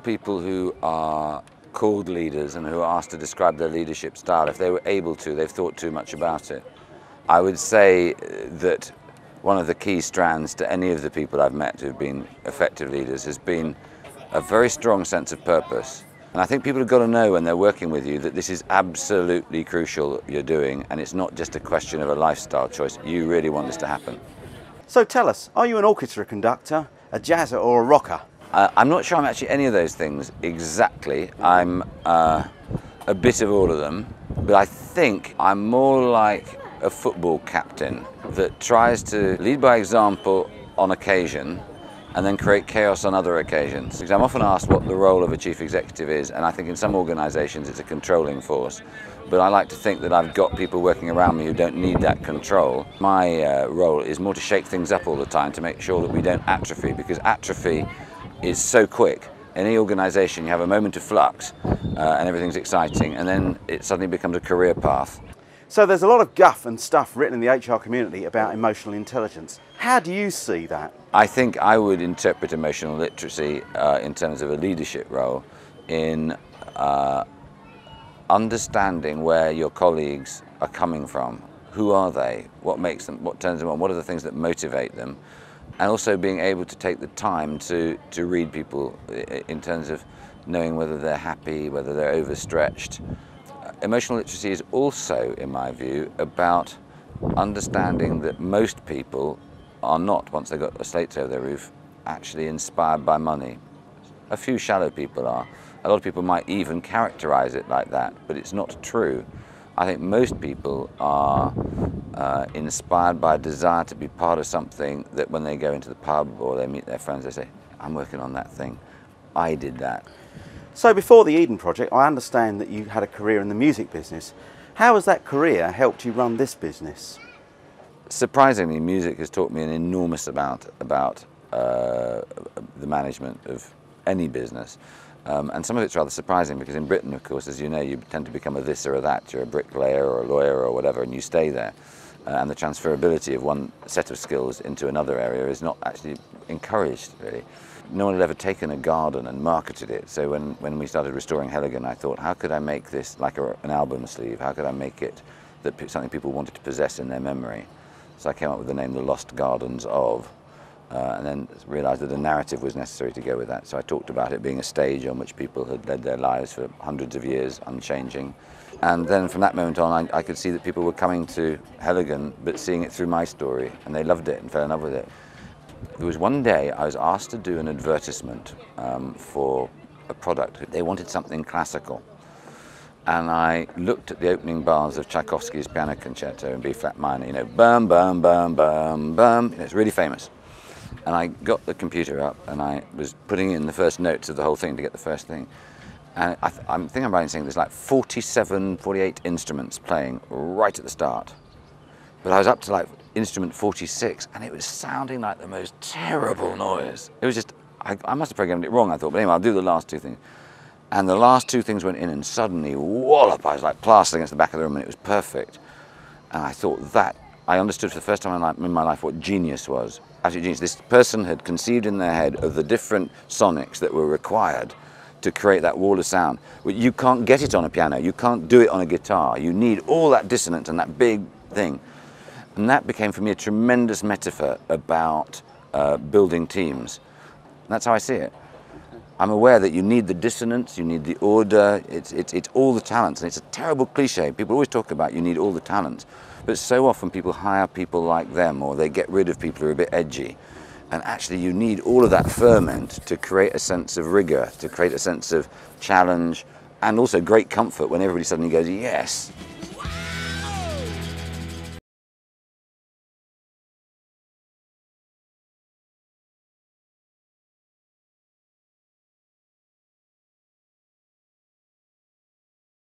people who are called leaders and who are asked to describe their leadership style, if they were able to, they've thought too much about it. I would say that one of the key strands to any of the people I've met who've been effective leaders has been a very strong sense of purpose. And I think people have got to know when they're working with you that this is absolutely crucial what you're doing, and it's not just a question of a lifestyle choice. You really want this to happen. So tell us, are you an orchestra conductor, a jazzer or a rocker? I'm not sure I'm actually any of those things exactly. I'm a bit of all of them, but I think I'm more like a football captain that tries to lead by example on occasion and then create chaos on other occasions. Because I'm often asked what the role of a chief executive is, and I think in some organizations it's a controlling force. But I like to think that I've got people working around me who don't need that control. My role is more to shake things up all the time to make sure that we don't atrophy, because atrophy is so quick. In any organization you have a moment of flux and everything's exciting, and then it suddenly becomes a career path. So there's a lot of guff and stuff written in the HR community about emotional intelligence. How do you see that? I think I would interpret emotional literacy in terms of a leadership role in understanding where your colleagues are coming from. Who are they? What makes them? What turns them on? What are the things that motivate them? And also being able to take the time to read people in terms of knowing whether they're happy, whether they're overstretched. Emotional literacy is also, in my view, about understanding that most people are not, once they've got a slate over their roof, actually inspired by money. A few shallow people are. A lot of people might even characterize it like that, but it's not true. I think most people are inspired by a desire to be part of something that when they go into the pub or they meet their friends, they say, I'm working on that thing. I did that. So before the Eden Project, I understand that you had a career in the music business. How has that career helped you run this business? Surprisingly, music has taught me an enormous amount about the management of any business. And some of it's rather surprising because in Britain, of course, as you know, you tend to become a this or a that. You're a bricklayer or a lawyer or whatever, and you stay there. And the transferability of one set of skills into another area is not actually encouraged, really. No one had ever taken a garden and marketed it. So when we started restoring Heligan, I thought, how could I make this like an album sleeve? How could I make it something people wanted to possess in their memory? So I came up with the name The Lost Gardens of, and then realized that a narrative was necessary to go with that. So I talked about it being a stage on which people had led their lives for hundreds of years, unchanging. And then from that moment on, I could see that people were coming to Heligan, but seeing it through my story, and they loved it and fell in love with it. There was one day I was asked to do an advertisement for a product. They wanted something classical. And I looked at the opening bars of Tchaikovsky's Piano Concerto in B-flat minor, you know, bum, bum, bum, bum, bum. You know, it's really famous. And I got the computer up and I was putting in the first notes of the whole thing to get the first thing. And I think I'm right in saying there's like 47, 48 instruments playing right at the start. But I was up to like instrument 46 and it was sounding like the most terrible noise. It was just, I must have programmed it wrong, I thought, but anyway, I'll do the last two things. And the last two things went in and suddenly, wallop, I was like plastered against the back of the room and it was perfect. And I thought that, I understood for the first time in my life what genius was. Absolute genius. This person had conceived in their head of the different sonics that were required to create that wall of sound. You can't get it on a piano, you can't do it on a guitar. You need all that dissonance and that big thing. And that became for me a tremendous metaphor about building teams. And that's how I see it. I'm aware that you need the dissonance, you need the order, it's all the talents. And it's a terrible cliche. People always talk about you need all the talents. But so often people hire people like them or they get rid of people who are a bit edgy. And actually you need all of that ferment to create a sense of rigor, to create a sense of challenge, and also great comfort when everybody suddenly goes, yes,